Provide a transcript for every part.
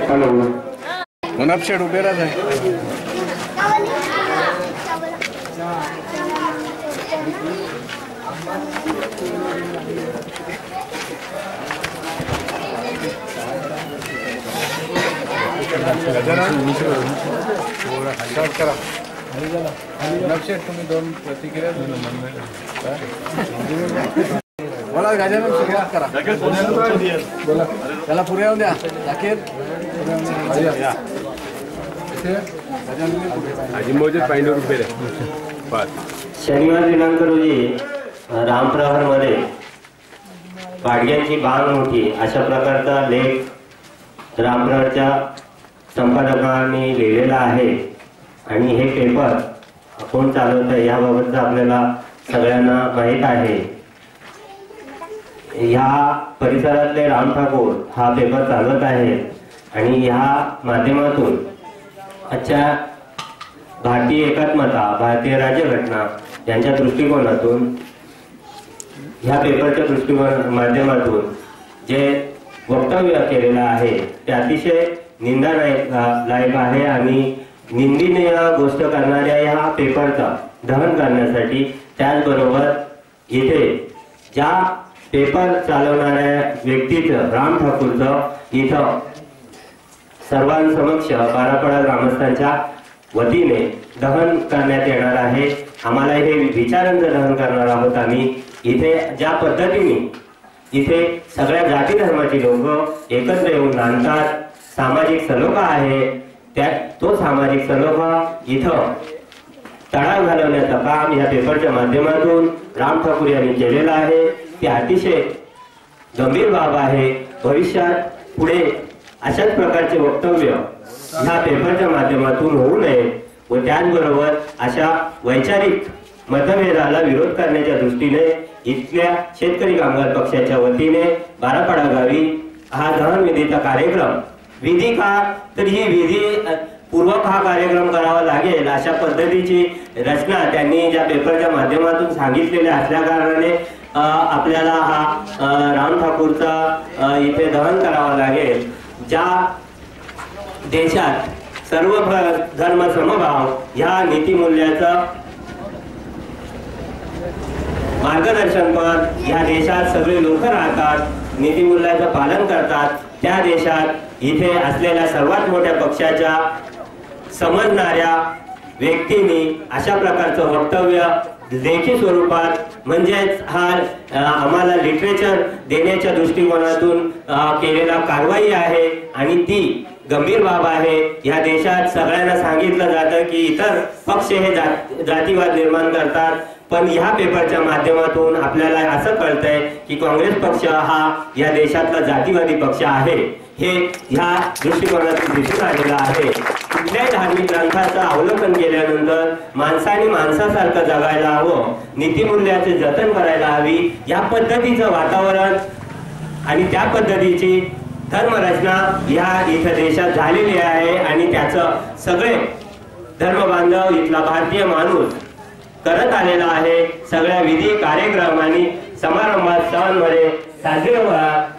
Hello Munaf shade उभे राहा Munaf shade तुम्ही दोन प्रतिक्रिया बोला गजानन सुरुवात करा बोला त्याला पुरे येऊन द्या जाकीर शनिवार दिनांक रोजी रामप्रहारमध्ये पाडग्याची बाग मोठी अशा प्रकारचा लेख रामप्रहारच्या संपादकांनी लिहिलेला आहे आणि हे पेपर कोण चालवत आहे याबाबतचं आपल्याला सगळ्यांना माहीत आहे। ह्या परिसरातले राम ठाकूर हा पेपर चालवत आहेत आणि ह्या माध्यमातून आजच्या भारतीय एकात्मता भारतीय राज्यघटना यांच्या दृष्टिकोनातून ह्या पेपरच्या माध्यमातून जे वक्तव्य केलेलं आहे ते अतिशय निंदादायक आहे आणि निंदनीय गोष्ट करणाऱ्या ह्या पेपरचा दहन करण्यासाठी त्याचबरोबर इथे ज्या पेपर चालवणाऱ्या व्यक्तीचं राम ठाकूरचं इथं सर्वांसमक्ष बारापडा ग्रामस्थांच्या वतीने दहन करण्यात येणार आहे। आम्हाला हे विचारांचं दहन करणार आहोत आम्ही। इथे ज्या पद्धतीने इथे सगळ्या जाती धर्माची लोक एकत्र येऊन नांदतात, सामाजिक सलोखा आहे, त्या तो सामाजिक सलोखा इथं तडाव घालवण्याचं काम या पेपरच्या माध्यमातून राम ठाकूर यांनी केलेलं आहे। ते अतिशय गंभीर बाब आहे। भविष्यात पुढे अशाच प्रकारचे वक्तव्य ह्या पेपरच्या माध्यमातून होऊ नये व त्याचबरोबर अशा वैचारिक मतभेदाला विरोध करण्याच्या दृष्टीने इथल्या शेतकरी कामगार पक्षाच्या वतीने बारापाडा गावी हा दहन विधीचा कार्यक्रम विधी का तर ही विधी पूर्वक हा कार्यक्रम करावा लागेल अशा पद्धतीची रचना त्यांनी ज्या पेपरच्या माध्यमातून सांगितलेल्या असल्या कारणाने आपल्याला हा राम ठाकूरचा इथे दहन करावा लागेल। ज्या देशात सर्व धर्म समभाव ह्या नीतिमूल्याचं मार्गदर्शनपर या देशात सगळे लोक राहतात, नीतिमूल्याचं पालन करतात, त्या देशात इथे असलेल्या सर्वात मोठ्या पक्षाच्या समजणाऱ्या व्यक्तींनी अशा प्रकारचं वक्तव्य लेखी स्वरूपात म्हणजेच हा आम्हाला लिटरेचर देण्याच्या दृष्टिकोनातून केलेला कारवाई आहे आणि ती गंभीर बाब आहे। या देशात सगळ्यांना सांगितलं जातं की इतर पक्ष हे जातीवाद निर्माण करतात, पण ह्या पेपरच्या माध्यमातून आपल्याला असं कळतंय की काँग्रेस पक्ष हा या देशातला जातीवादी पक्ष आहे। हे ह्या दृष्टिकोनातून दिसून आलेलं आहे। कुठल्याही धार्मिक ग्रंथाचं अवलोकन केल्यानंतर माणसाने माणसासारखं जगायला हवं, नीतिमूल्याचे जतन करायला हवी, या पद्धतीचं वातावरण आणि त्या पद्धतीची धर्मरचना ह्या इथं देशात झालेली आहे आणि त्याचं सगळे धर्मबांधव इथला भारतीय माणूस करत आलेला आहे। सगळ्या विधी कार्यक्रम आणि समारंभात सणांमध्ये साजरे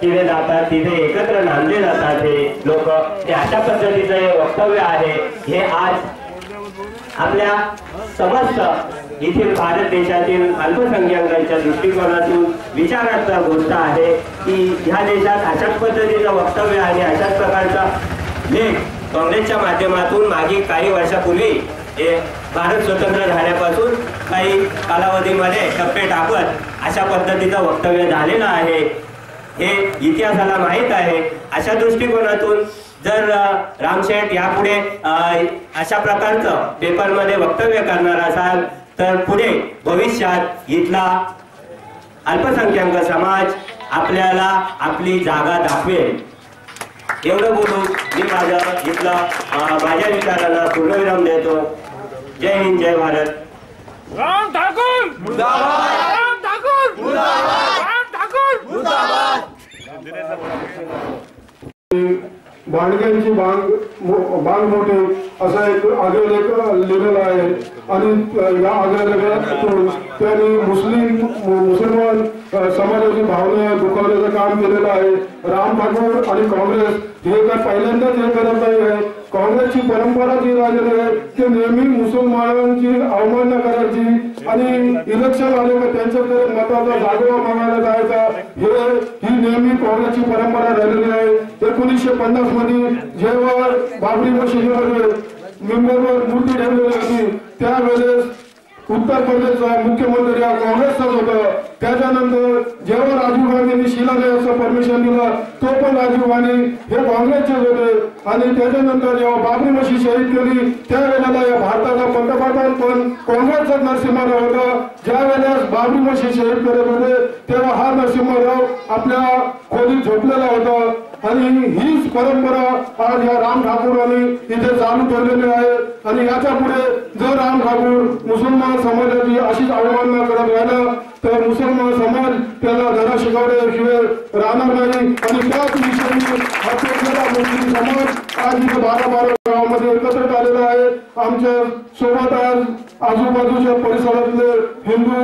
केले जातात, तिथे एकत्र नांदले जातात हे लोक। ते अशा पद्धतीचं हे वक्तव्य आहे हे आज आपल्या समस्त इथे भारत देशातील अल्पसंख्याकांच्या दृष्टिकोनातून विचारार्थ गोष्ट आहे की ह्या देशात अशाच पद्धतीचं वक्तव्य आणि अशाच प्रकारचा लेख काँग्रेसच्या माध्यमातून मागील काही वर्षापूर्वी भारत स्वतंत्र झाल्यापासून काही कालावधीमध्ये टप्पे टाकत अशा पद्धतीचं वक्तव्य झालेलं आहे, हे इतिहासाला माहीत आहे। अशा दृष्टिकोनातून जर रामशेठ यापुढे अशा प्रकारचं पेपरमध्ये वक्तव्य करणार असाल तर पुढे भविष्यात इथला अल्पसंख्याक समाज आपल्याला आपली जागा दाखवेल। एवढं बोलून मी माझ्या विचाराला पूर्णविराम देतो। जय हिंद, जय भारत। राम ठाकूर मुर्दाबाद, राम ठाकूर मुर्दाबाद, राम ठाकूर मुर्दाबाद। भांडग्यांची बांग मोठी असा एक आग्रलेख लिहिलेला आहे आणि या आग्रलेखातून त्यांनी मुसलमान समाजाची भावना दुखावण्याचं काम केलेलं आहे। राम ठाकूर आणि काँग्रेस हे काय पहिल्यांदाच हे करत नाही आहे। काँग्रेसची परंपरा जी राहिलेली आहे ते नेहमी मुसलमानांची अवमानना करायची आणि इलेक्शन आले का त्यांच्याकडे मताचा जागोवा मागायला जायचा, ही नेहमी काँग्रेसची परंपरा राहिलेली आहे। 1950 मध्ये जेव्हा बाबरी मशिदीमध्ये मेंबरवर मूर्ती ठेवलेली होती त्यावेळेस उत्तर प्रदेशचा मुख्यमंत्री हा काँग्रेसचाच होता। त्याच्यानंतर जेव्हा राजीव गांधींनी शिलान्यासाचं परमिशन दिलं तो पण राजीव गांधी हे काँग्रेसचेच होते आणि त्याच्यानंतर जेव्हा बाबरी मशीद शहीद केली त्यावेळेला या भारताचा पंतप्रधान पण काँग्रेसचाच नरसिंहराव होता। ज्या वेळेस बाबरी मशीद शहीद करत होते तेव्हा हा नरसिंहराव आपल्या खोलीत झोपलेला होता आणि हीच परंपरा आज या राम ठाकूरांनी इथे चालू ठेवलेली आहे आणि याच्या पुढे जर राम ठाकूर मुसलमान समाजाची अशीच अवमानना करत राहिला तर मुसलमान समाज त्याला धडा शिकवल्याशिवाय राहणार नाही आणि त्याच विषयी मुस्लिम समाज आज इथे 12 गावामध्ये एकत्रित आलेला आहे। आमच्या सोबत आज आजूबाजूच्या परिसरातले हिंदू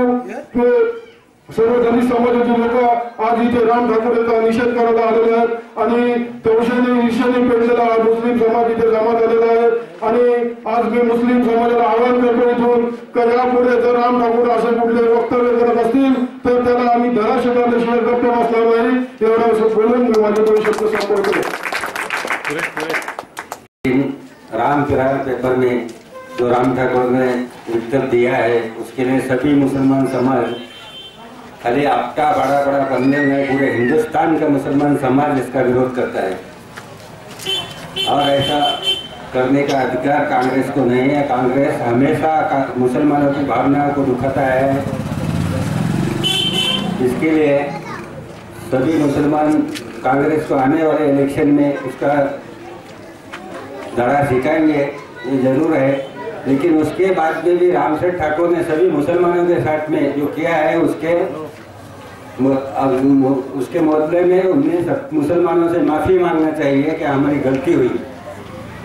सर्व दलित समाजाचे लोक आज इथे राम ठाकूर यांचा निषेध करायला आलेले आहेत आणि तवशाने ईशाने पेटलेला मुस्लिम समाज इथे जमा झालेला आहे आणि आज मी मुस्लिम समाजाला आवाहन करतो इथून की यापुढे जर राम ठाकूर असे कुठले वक्तव्य करत असतील तर त्याला आम्ही धडा शिकवल्याशिवाय गप्प बसणार नाही। एवढं बोलून मी माझे 2 शब्द संपवतो। राम किराया पेपर में जो राम ठाकुर ने उत्तर दिया है उसके लिए सभी मुसलमान समाज खाली आपका बड़ा करने में पूरे हिंदुस्तान का मुसलमान समाज इसका विरोध करता है और ऐसा करने का अधिकार कांग्रेस को नहीं है। कांग्रेस हमेशा मुसलमानों की भावनाओं को दुखाता है। इसके लिए सभी मुसलमान कांग्रेस को आने वाले इलेक्शन में उसका धड़ा सिखाएंगे, ये जरूर है। लेकिन उसके बाद में भी रामशेठ ठाकुर ने सभी मुसलमानों के साथ में जो किया है उसके बदले में उन्हें मुसलमानों से माफ़ी मांगना चाहिए कि हमारी गलती हुई।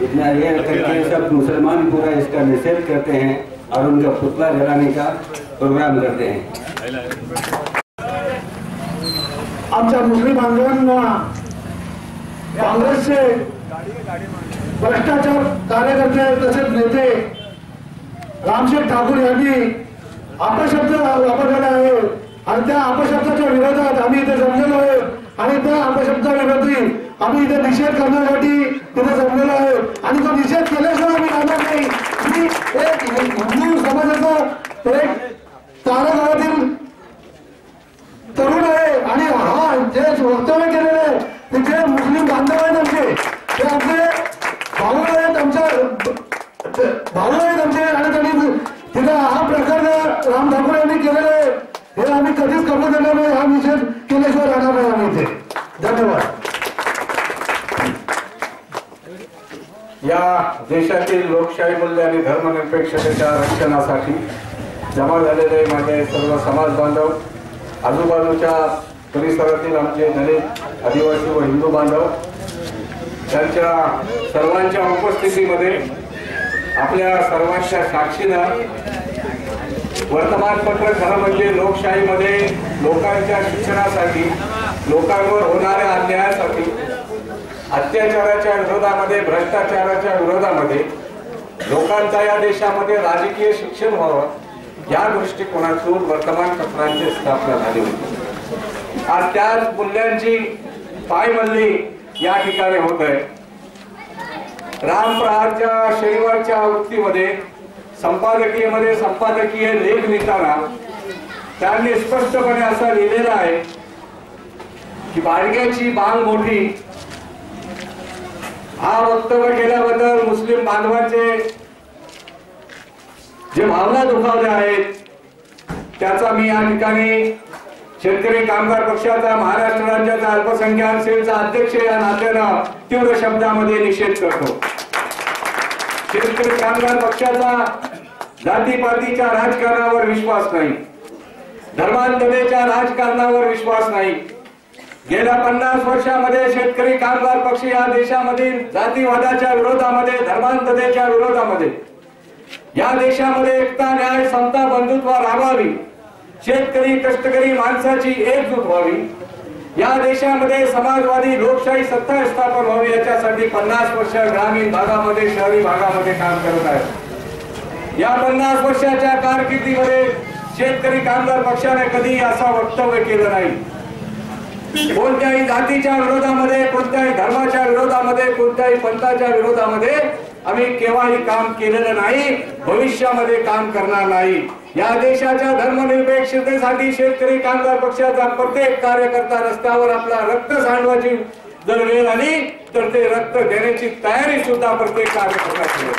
इतना ये करके सब मुसलमान पूरा इसका निषेध करते हैं और उनका पुतला जलाने का प्रोग्राम करते हैं। आमच्या मुस्लिम बांधवांना काँग्रेसचे भ्रष्टाचार कार्यकर्ते तसेच नेते रामशेठ ठाकूर यांनी अपशब्द वापरलेला आहे आणि त्या अपशब्दाच्या विरोधात आम्ही इथे जमलेलो आहे आणि त्या अपशब्दाविरोधी आम्ही इथे निषेध करण्यासाठी तिथे जमलेलो आहे आणि तो निषेध केल्याशिवाय आम्ही राहणार नाही। मी एक हिंदू समाजाचा एक तारागावातील तरुण आहे आणि हा जे वक्तव्य केलेले आहे ते जे मुस्लिम बांधव आहेत आमचे ते आमचे भाऊ आहेत, आमचे आणि त्यांनी तिथे हा प्रकार राम ठाकूर यांनी केलेला आहे हे आम्ही कधीच कबूल करणार नाही। हा निषेध केल्याशिवाय राहणार नाही आम्ही इथे। धन्यवाद। या देशातील लोकशाही मूल्य आणि धर्मनिरपेक्षतेच्या रक्षणासाठी जमा झालेले माझे सर्व समाज बांधव, आजूबाजूच्या परिसरातील आमचे दलित, आदिवासी व हिंदू बांधव त्यांच्या सर्वांच्या उपस्थितीमध्ये आपल्या सर्वांच्या साक्षीनं वर्तमानपत्र खरं म्हणजे लोकशाहीमध्ये लोकांच्या शिक्षणासाठी, लोकांवर होणाऱ्या अन्यायासाठी, अत्याचाराच्या विरोधामध्ये, भ्रष्टाचाराच्या विरोधामध्ये लोकांचा या देशामध्ये राजकीय शिक्षण व्हावं या दृष्टिकोनातून वर्तमानपत्रांची स्थापना झाली होती। आज त्याच मूल्यांची पायमल्ली या ठिकाणी होत आहे। राम प्रहारच्या शनिवारच्या आवृत्तीमध्ये संपादकीय लेख लिहिताना त्यांनी स्पष्टपणे असं लिहिलेलं आहे की बाळग्याची बांग मोठी हा वक्तव्य केल्याबद्दल मुस्लिम बांधवांचे जे भावना दुखावल्या आहेत त्याचा मी या ठिकाणी शेतकरी कामगार पक्षाचा महाराष्ट्र राज्याचा अल्पसंख्याक सेलचा अध्यक्ष या नात्यानं तीव्र शब्दामध्ये निषेध करतो। शेतकरी कामगार पक्षाचा जातीपातीच्या राजकारणावर विश्वास नाही, धर्मांतरेच्या राजकारणावर विश्वास नाही। गेल्या 50 वर्षामध्ये शेतकरी कामगार पक्ष या देशामधील जातीवादाच्या विरोधामध्ये, धर्मांतरेच्या विरोधामध्ये, या देशामध्ये एकता, न्याय, समता, बंधुत्व राहावी, शेतकरी कष्टकरी माणसाची एकजूट व्हावी, या देशामध्ये समाजवादी लोकशाही सत्ता स्थापन व्हावी, याच्यासाठी 50 वर्ष ग्रामीण भागामध्ये, शहरी भागामध्ये काम करत आहे। या 50 वर्षाच्या कारकिर्दीमध्ये शेतकरी कामगार पक्षाने कधी असं वक्तव्य केलं नाही। कोणत्याही जातीच्या विरोधामध्ये, कोणत्याही धर्माच्या विरोधामध्ये, कोणत्याही पंथाच्या विरोधामध्ये आम्ही केव्हाही काम केलेलं नाही, भविष्यामध्ये काम करणार नाही। या देशाच्या धर्मनिरपेक्षतेसाठी शेतकरी कामगार पक्षाचा प्रत्येक कार्यकर्ता रस्त्यावर आपला रक्त सांडवायची जर वेळ आली तर ते रक्त देण्याची तयारी सुद्धा प्रत्येक कार्यकर्ता करेल।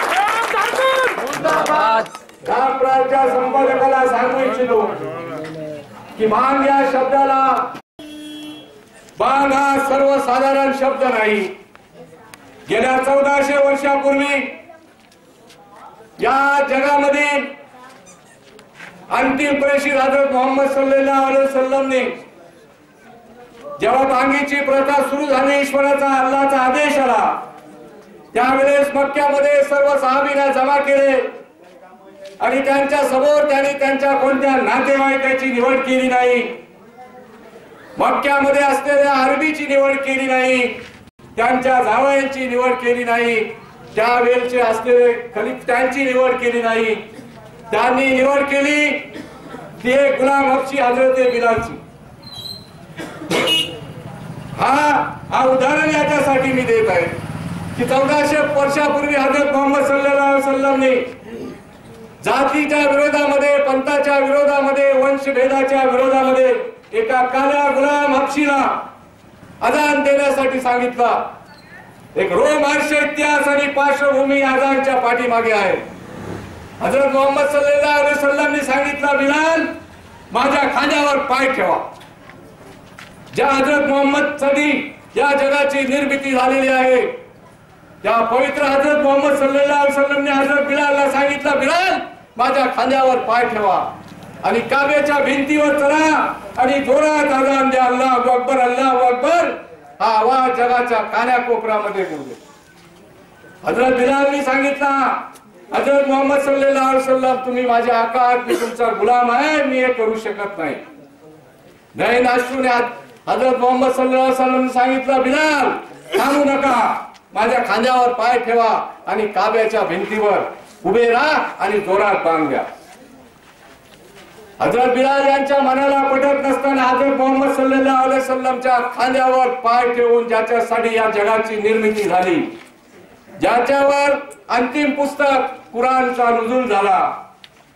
रामप्राणच्या संपादकाला सांगू इच्छितो की बांग या शब्दाला, बांग हा सर्वसाधारण शब्द नाही। गेल्या 1400 वर्षापूर्वी या जगामध्ये अंतिम प्रेषित हजरत मोहम्मद सल्लल्लाहु अलैहि वसल्लम ने जेव्हा बांगीची प्रथा सुरू झाली, ईश्वराचा अल्लाहचा आदेश आला, त्यावेळेस मक्क्यामध्ये सर्व सहाबींना जमा केले आणि त्यांच्या समोर त्यांनी त्यांच्या कोणत्या नातेवाईकाची निवड केली नाही, मक्क्यामध्ये असलेल्या अरबीची निवड केली नाही, त्यांच्या जावयांची निवड केली नाही, त्यावेळेचे असलेले खलीफ त्यांची निवड केली नाही। त्यांनी निवड केली ती एक गुलाम हबशी हजरत बिलालची। हा उदाहरण याच्यासाठी मी देत आहे की 1400 वर्षापूर्वी हजरत मोहम्मद सल्लल्लाहु अलैहि वसल्लम ने जातीच्या विरोधामध्ये, पंथाच्या विरोधामध्ये, वंशभेदाच्या विरोधामध्ये एका काल्या गुलाम हबशीला अजान देण्यासाठी सांगितला। एक रोमहर्ष इतिहास आणि पार्श्वभूमी अजानच्या पाठीमागे आहे। हजरत मोहम्मद सल्लल्लाहु अलैहि वसल्लम ने सांगितलं, बिलाल माझ्या खांद्यावर पाय ठेवा। ज्या हजरत मोहम्मद साठी या जगाची निर्मिती झालेली आहे, त्या पवित्र हजरत मोहम्मद सल्लल्लाहु अलैहि वसल्लम ने हजरत बिलालला सांगितलं, बिलाल माझ्या खांद्यावर पाय ठेवा आणि काबेच्या भिंतीवर चला आणि जोरात अजान द्या, अल्लाहू अकबर, अल्लाहू अकबर। हा आवाज जगाच्या कानाकोपऱ्यामध्ये गुंजले। हजरत बिलालने सांगितला, हजरत मोहम्मद सल्लल्लाहु अलैहि वसल्लम तुम्ही माझे आका आहात, मी तुमचा गुलाम आहे, मी हे करू शकत नाही। नयन अश्रूने हजरत मोहम्मद सल्लल्लाहु अलैहि वसल्लम सांगितलं, बिलाल थांबू नका, माझ्या खांद्यावर पाय ठेवा आणि काब्याच्या भिंतीवर उभे राहा आणि जोरात बांग द्या। हजरत बिलाल यांच्या मनाला पटत नसताना हजरत मोहम्मद सल्लल्लाहु अलैहि वसल्लमच्या खांद्यावर पाय ठेवून ज्याच्यासाठी या जगाची निर्मिती झाली, ज्याच्यावर अंतिम पुस्तक कुराणचा नुझूल झाला,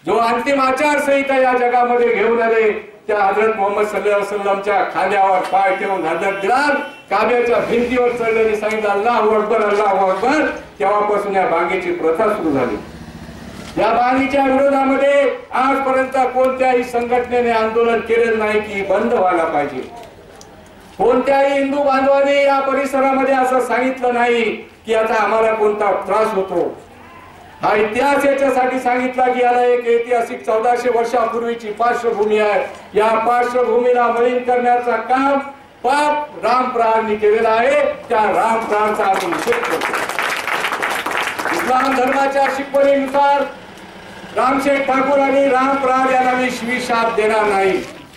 जो अंतिम आचारसंहिता या जगामध्ये घेऊन आले, त्या हजरत मोहम्मद सल्लल्लाहु अलैहि वसल्लमच्या खांद्यावर पाय ठेवून हजरत बिलाल काब्याच्या भिंतीवर चढल्याने सांगितलं, अल्लाहू अकबर, अल्लाहू अकबर। तेव्हापासून या बांगेची प्रथा सुरू झाली। या बांगीच्या विरोधामध्ये आजपर्यंत कोणत्याही संघटनेने आंदोलन केलेलं नाही की बंद व्हायला पाहिजे। कोणत्याही हिंदू बांधवांनी या परिसरामध्ये असं सांगितलं नाही की आता आम्हाला कोणता त्रास होतो। हा इतिहास याच्यासाठी सांगितला की याला एक ऐतिहासिक 1400 वर्षापूर्वीची पार्श्वभूमी आहे। या पार्श्वभूमीला मलिन करण्याचा काम पाप रामप्राणनी केलेला आहे। त्या रामप्राणचा आम्ही निषेध करतो। इस्लाम धर्माच्या शिकवणीनुसार रामशेठ ठाकूर आणि रामप्राण यांना मी शिवीशाप देणार नाही,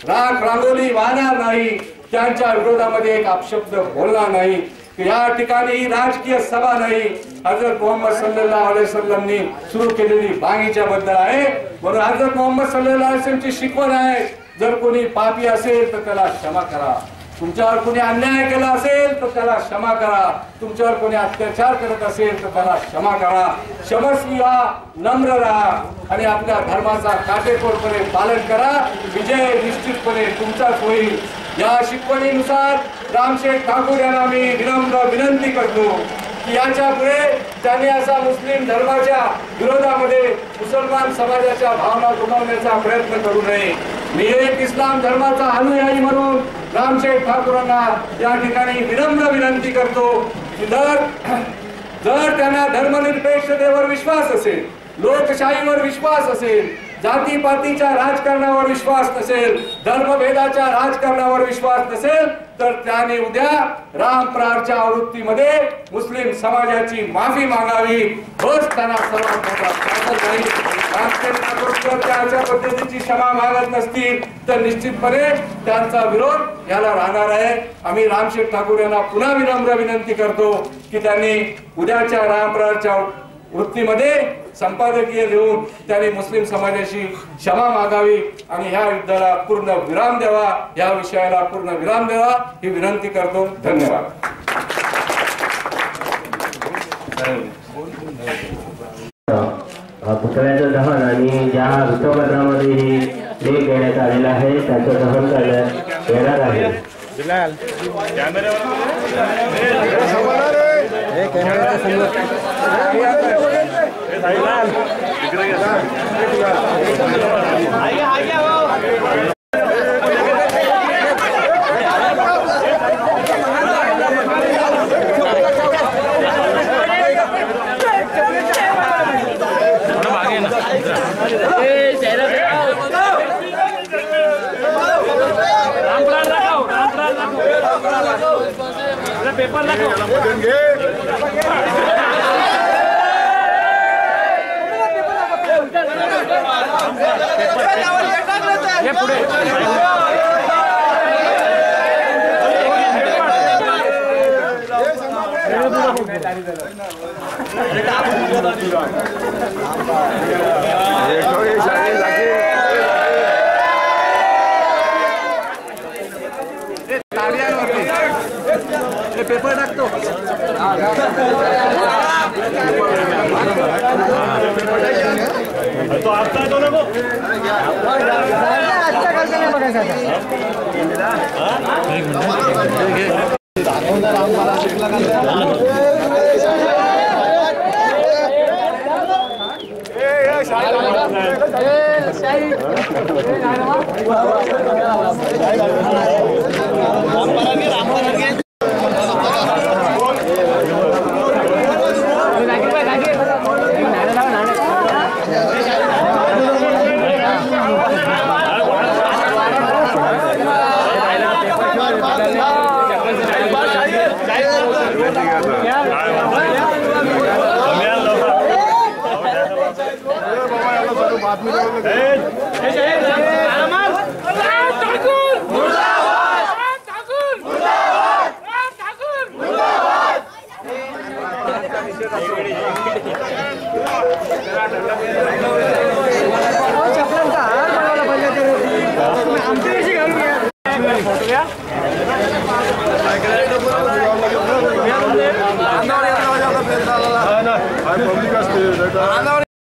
राख रांगोली वाहणार नाही, त्यांच्या विरोधामध्ये एक अपशब्द बोलणार नाही। या ठिकाणी राजकीय सभा नाही, हजरत मोहम्मद सल्लल्लाहु अलैहि वसल्लमनी सुरू केलेली बांगीच्या बद्दल आहे। म्हणून हजरत मोहम्मद सल्लल्लाहु अलैहि वसल्लमची शिकवण आहे, जर कोणी पापी असेल तर त्याला क्षमा करा, तुमच्यावर कोणी अन्याय केला असेल तर त्याला क्षमा करा, तुमच्यावर कोणी अत्याचार करत असेल तर त्याला क्षमा करा, क्षमस्वी व्हा, नम्र राहा आणि आपल्या धर्माचा काटेकोरपणे पालन करा. विजय निश्चितपणे तुमचाच होईल. या शिकवणीनुसार रामशेठ ठाकूर यांना मी विनम्र विनंती करतो की याच्या पुढे त्यांनी असा मुस्लिम धर्माच्या विरोधामध्ये मुसलमान समाजाच्या भावना दुखावण्याचा प्रयत्न करू नये. मी एक इस्लाम धर्माचा अनुयायी म्हणून रामशेठ ठाकूरांना या ठिकाणी विनम्र विनंती करतो की जर त्यांना धर्मनिरपेक्षतेवर विश्वास असेल, लोकशाहीवर विश्वास असेल, जातीपातीच्या राजकारणावर विश्वास नसेल, धर्मभेदाच्या राजकारणावर विश्वास नसेल तर त्याने उद्या रामप्रहारच्या आवृत्तीमध्ये मुस्लिम समाजाची माफी मागावी. बस त्यांना सर्वात मोठा नाही. रामशेठ ठाकूर जर अशा पद्धतीची क्षमा मागत नसतील तर निश्चितपणे त्यांचा विरोध याला राहणार आहे. आम्ही रामशेठ ठाकूर यांना पुन्हा विनम्र विनंती करतो की त्यांनी उद्याच्या रामप्रहारच्या वृत्तीमध्ये संपादकीय लिहून त्यांनी मुस्लिम समाजाशी क्षमा मागावी आणि ह्या युद्धाला पूर्ण विराम द्यावा, या विषयाला पूर्ण विराम द्यावा ही विनंती करतो. धन्यवाद. पुतळ्याचं दहन आणि ज्या वृत्तपत्रामध्ये लेख देण्यात आलेला आहे त्याचं दहन करण्यात येणार आहे. पेपर पेपर टाकतो. तो आता तो नको आमचे